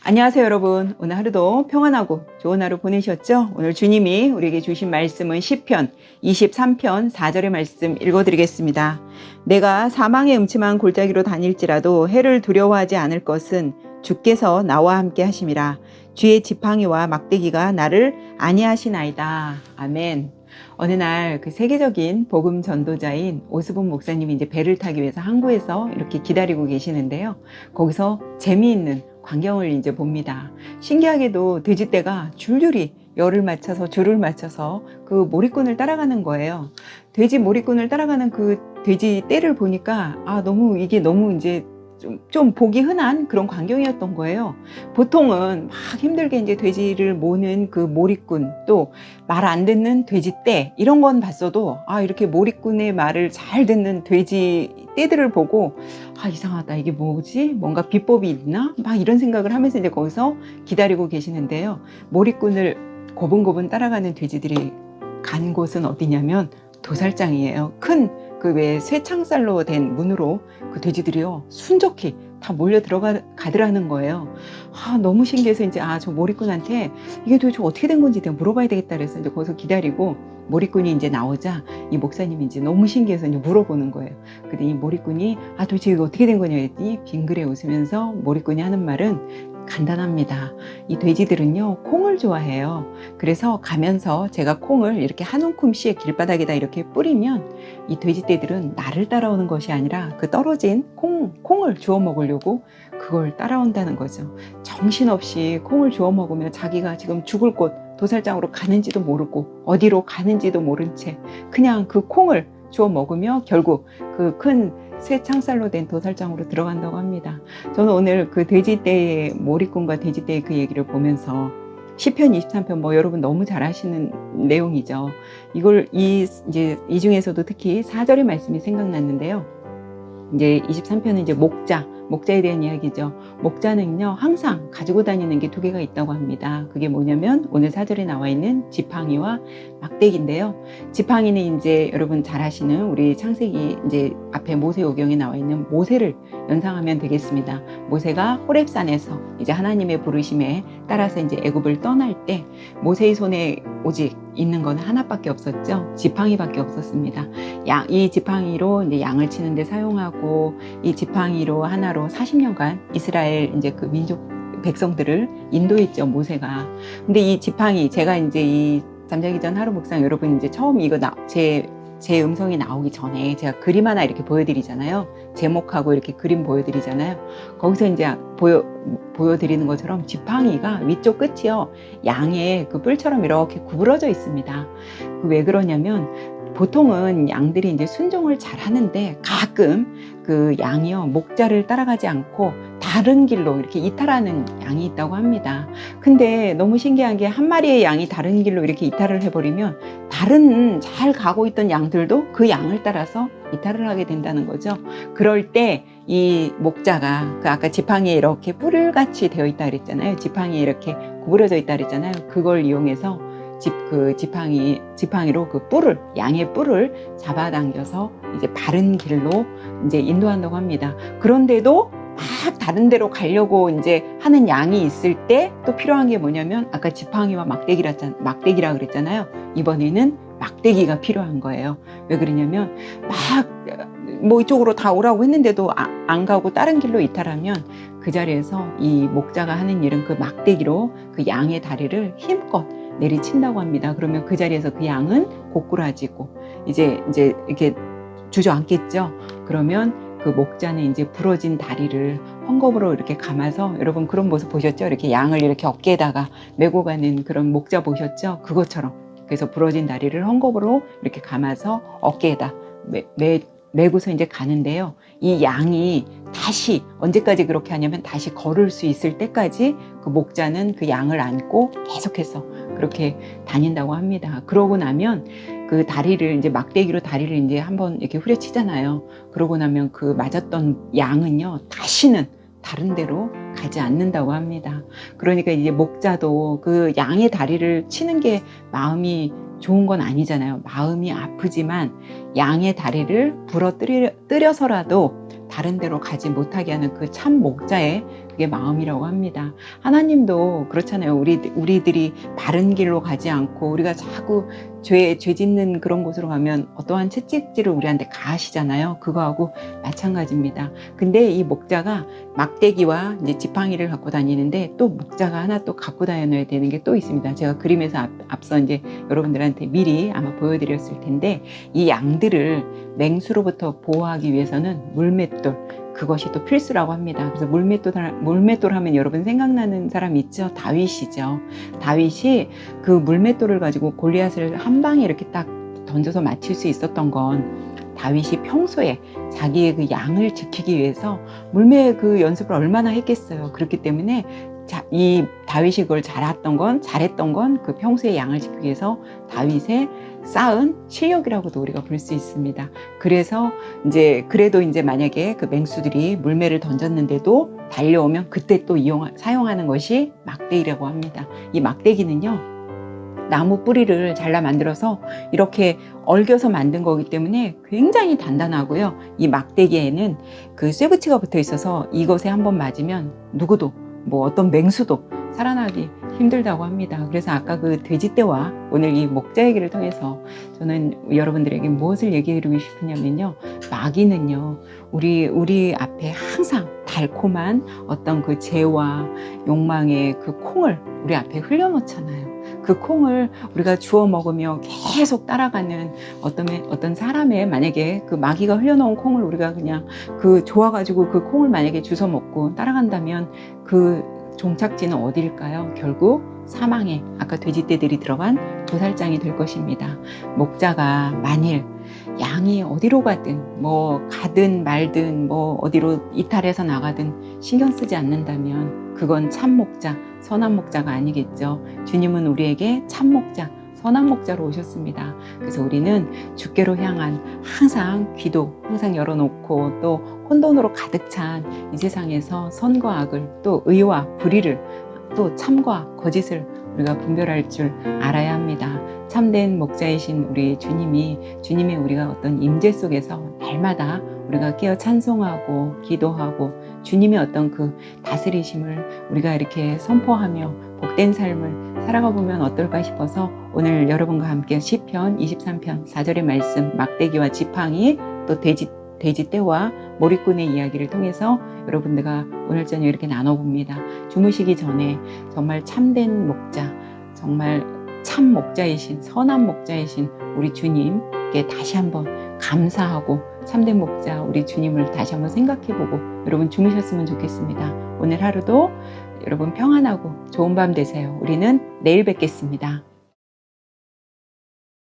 안녕하세요 여러분. 오늘 하루도 평안하고 좋은 하루 보내셨죠? 오늘 주님이 우리에게 주신 말씀은 시편 23편 4절의 말씀 읽어드리겠습니다. 내가 사망의 음침한 골짜기로 다닐지라도 해를 두려워하지 않을 것은 주께서 나와 함께 하심이라. 주의 지팡이와 막대기가 나를 안위하시나이다. 아멘. 어느 날 그 세계적인 복음 전도자인 오스본 목사님이 이제 배를 타기 위해서 항구에서 이렇게 기다리고 계시는데요. 거기서 재미있는 광경을 이제 봅니다. 신기하게도 돼지떼가 줄줄이 줄을 맞춰서 그 몰입꾼을 따라가는 거예요. 돼지 몰입꾼을 따라가는 그 돼지떼를 보니까 이게 너무 이제 좀 보기 흔한 그런 광경이었던 거예요. 보통은 막 힘들게 이제 돼지를 모는 그 몰입꾼, 또 말 안 듣는 돼지떼, 이런 건 봤어도 이렇게 몰입꾼의 말을 잘 듣는 돼지떼들을 보고 이상하다, 이게 뭐지? 뭔가 비법이 있나? 막 이런 생각을 하면서 이제 거기서 기다리고 계시는데요. 몰입꾼을 고분고분 따라가는 돼지들이 간 곳은 어디냐면 도살장이에요. 큰 그 왜 쇠창살로 된 문으로 그 돼지들이요 순적히 다 몰려 가더라는 거예요. 너무 신기해서 이제 저 몰입꾼한테 이게 도대체 어떻게 된 건지 내가 물어봐야 되겠다 그래서 이제 거기서 기다리고, 몰입꾼이 이제 나오자 이 목사님이 이제 너무 신기해서 이제 물어보는 거예요. 근데 이 몰입꾼이 도대체 이거 어떻게 된 거냐 했더니 빙그레 웃으면서 몰입꾼이 하는 말은 간단합니다. 이 돼지들은요 콩을 좋아해요. 그래서 가면서 제가 콩을 이렇게 한 움큼씩 길바닥에다 이렇게 뿌리면 이 돼지떼들은 나를 따라오는 것이 아니라 그 떨어진 콩을 주워 먹으려고 그걸 따라온다는 거죠. 정신없이 콩을 주워 먹으면 자기가 지금 죽을 곳 도살장으로 가는지도 모르고 어디로 가는지도 모른 채 그냥 그 콩을 주워 먹으며 결국 그 큰 쇠창살로 된 도살장으로 들어간다고 합니다. 저는 오늘 그 돼지떼의 몰입꾼과 돼지떼의 그 얘기를 보면서 시편 23편 여러분 너무 잘 아시는 내용이죠. 이 중에서도 특히 4절의 말씀이 생각났는데요. 이제 23편은 이제 목자에 대한 이야기죠. 목자는요 항상 가지고 다니는 게 두 개가 있다고 합니다. 그게 뭐냐면 오늘 4절에 나와 있는 지팡이와 막대기인데요. 지팡이는 이제 여러분 잘 아시는 우리 창세기 이제 앞에 모세오경에 나와 있는 모세를 연상하면 되겠습니다. 모세가 호렙산에서 이제 하나님의 부르심에 따라서 이제 애굽을 떠날 때 모세의 손에 오직 있는 건 하나밖에 없었죠. 지팡이밖에 없었습니다. 이 지팡이로 이제 양을 치는데 사용하고, 이 지팡이로 하나로 40년간 이스라엘 이제 그 민족 백성들을 인도했죠, 모세가. 근데 이 지팡이, 제가 이제 이 잠자기 전 하루 묵상 여러분 이제 처음 이거 제 음성이 나오기 전에 제가 그림 하나 이렇게 보여드리잖아요. 제목하고 이렇게 그림 보여드리잖아요. 거기서 이제 보여드리는 것처럼 지팡이가 위쪽 끝이요 양의 그 뿔처럼 이렇게 구부러져 있습니다. 왜 그러냐면 보통은 양들이 이제 순종을 잘 하는데 가끔 그 양이요 목자를 따라가지 않고 다른 길로 이렇게 이탈하는 양이 있다고 합니다. 근데 너무 신기한 게 한 마리의 양이 다른 길로 이렇게 이탈을 해버리면 다른 잘 가고 있던 양들도 그 양을 따라서 이탈을 하게 된다는 거죠. 그럴 때 이 목자가 그 아까 지팡이에 이렇게 뿔같이 되어 있다 그랬잖아요. 지팡이에 이렇게 구부러져 있다 그랬잖아요. 그걸 이용해서 지팡이로 그 양의 뿔을 잡아당겨서 이제 바른 길로 이제 인도한다고 합니다. 그런데도 막 다른 데로 가려고 이제 하는 양이 있을 때 또 필요한 게 뭐냐면 아까 지팡이와 막대기라 그랬잖아요. 이번에는 막대기가 필요한 거예요. 왜 그러냐면 이쪽으로 다 오라고 했는데도 안 가고 다른 길로 이탈하면 그 자리에서 이 목자가 하는 일은 그 막대기로 그 양의 다리를 힘껏 내리친다고 합니다. 그러면 그 자리에서 그 양은 고꾸라지고 이제 이렇게 주저앉겠죠. 그러면 그 목자는 이제 부러진 다리를 헝겊으로 이렇게 감아서, 여러분 그런 모습 보셨죠? 이렇게 양을 이렇게 어깨에다가 메고 가는 그런 목자 보셨죠? 그것처럼. 그래서 부러진 다리를 헝겊으로 이렇게 감아서 어깨에다 메고서 이제 가는데요. 이 양이 다시 언제까지 그렇게 하냐면 다시 걸을 수 있을 때까지 그 목자는 그 양을 안고 계속해서 그렇게 다닌다고 합니다. 그러고 나면 그 다리를 이제 막대기로 다리를 이제 한번 이렇게 후려치잖아요. 그러고 나면 그 맞았던 양은요 다시는 다른 데로 가지 않는다고 합니다. 그러니까 이제 목자도 그 양의 다리를 치는 게 마음이 좋은 건 아니잖아요. 마음이 아프지만 양의 다리를 부러뜨려서라도 바른 데로 가지 못하게 하는 그 참 목자의 그게 마음이라고 합니다. 하나님도 그렇잖아요. 우리들이 바른 길로 가지 않고 우리가 자꾸 죄 짓는 그런 곳으로 가면 어떠한 채찍질을 우리한테 가하시잖아요. 그거하고 마찬가지입니다. 근데 이 목자가 막대기와 이제 지팡이를 갖고 다니는데 또 목자가 하나 또 갖고 다녀야 되는 게 또 있습니다. 제가 그림에서 앞서 이제 여러분들한테 미리 아마 보여드렸을 텐데 이 양들을 맹수로부터 보호하기 위해서는 물맷돌, 그것이 또 필수라고 합니다. 그래서 물맷돌 하면 여러분 생각나는 사람 있죠? 다윗이죠. 다윗이 그 물맷돌을 가지고 골리앗을 한 방에 이렇게 딱 던져서 맞힐 수 있었던 건 다윗이 평소에 자기의 그 양을 지키기 위해서 물매 그 연습을 얼마나 했겠어요. 그렇기 때문에 이 다윗이 그걸 잘했던 건 그 평소에 양을 지키기 위해서 다윗의 쌓은 실력이라고도 우리가 볼 수 있습니다. 그래서 그래도 만약에 그 맹수들이 물매를 던졌는데도 달려오면 그때 또 사용하는 것이 막대기라고 합니다. 이 막대기는요, 나무 뿌리를 잘라 만들어서 이렇게 얽여서 만든 거기 때문에 굉장히 단단하고요. 이 막대기에는 그 쇠붙이가 붙어 있어서 이것에 한번 맞으면 누구도 어떤 맹수도 살아나기 힘들다고 합니다. 그래서 아까 그 돼지떼와 오늘 이 목자 얘기를 통해서 저는 여러분들에게 무엇을 얘기해드리고 싶으냐면요, 마귀는요 우리 앞에 항상 달콤한 어떤 그 죄와 욕망의 그 콩을 우리 앞에 흘려놓잖아요. 그 콩을 우리가 주워 먹으며 계속 따라가는 어떤 사람의, 만약에 그 마귀가 흘려놓은 콩을 우리가 그냥 좋아가지고 그 콩을 만약에 주워 먹고 따라간다면 그 종착지는 어디일까요? 결국 사망에, 아까 돼지떼들이 들어간 도살장이 될 것입니다. 목자가 만일 양이 어디로 가든 가든 말든 어디로 이탈해서 나가든 신경 쓰지 않는다면 그건 참 목자, 선한 목자가 아니겠죠. 주님은 우리에게 참 목자, 선한 목자로 오셨습니다. 그래서 우리는 주께로 향한 항상 귀도 항상 열어놓고 또 혼돈으로 가득 찬 이 세상에서 선과 악을, 또 의와 불의를, 또 참과 거짓을 우리가 분별할 줄 알아야 합니다. 참된 목자이신 우리 주님의 우리가 어떤 임재 속에서 날마다 우리가 깨어 찬송하고 기도하고 주님의 어떤 그 다스리심을 우리가 이렇게 선포하며 복된 삶을 살아가 보면 어떨까 싶어서 오늘 여러분과 함께 시편 23편 4절의 말씀, 막대기와 지팡이, 또 돼지떼와 몰입꾼의 이야기를 통해서 여러분들과 오늘 저녁 이렇게 나눠봅니다. 주무시기 전에 정말 참된 목자, 정말 참 목자이신, 선한 목자이신 우리 주님께 다시 한번 감사하고 참된 목자 우리 주님을 다시 한번 생각해보고 여러분 주무셨으면 좋겠습니다. 오늘 하루도 여러분 평안하고 좋은 밤 되세요. 우리는 내일 뵙겠습니다.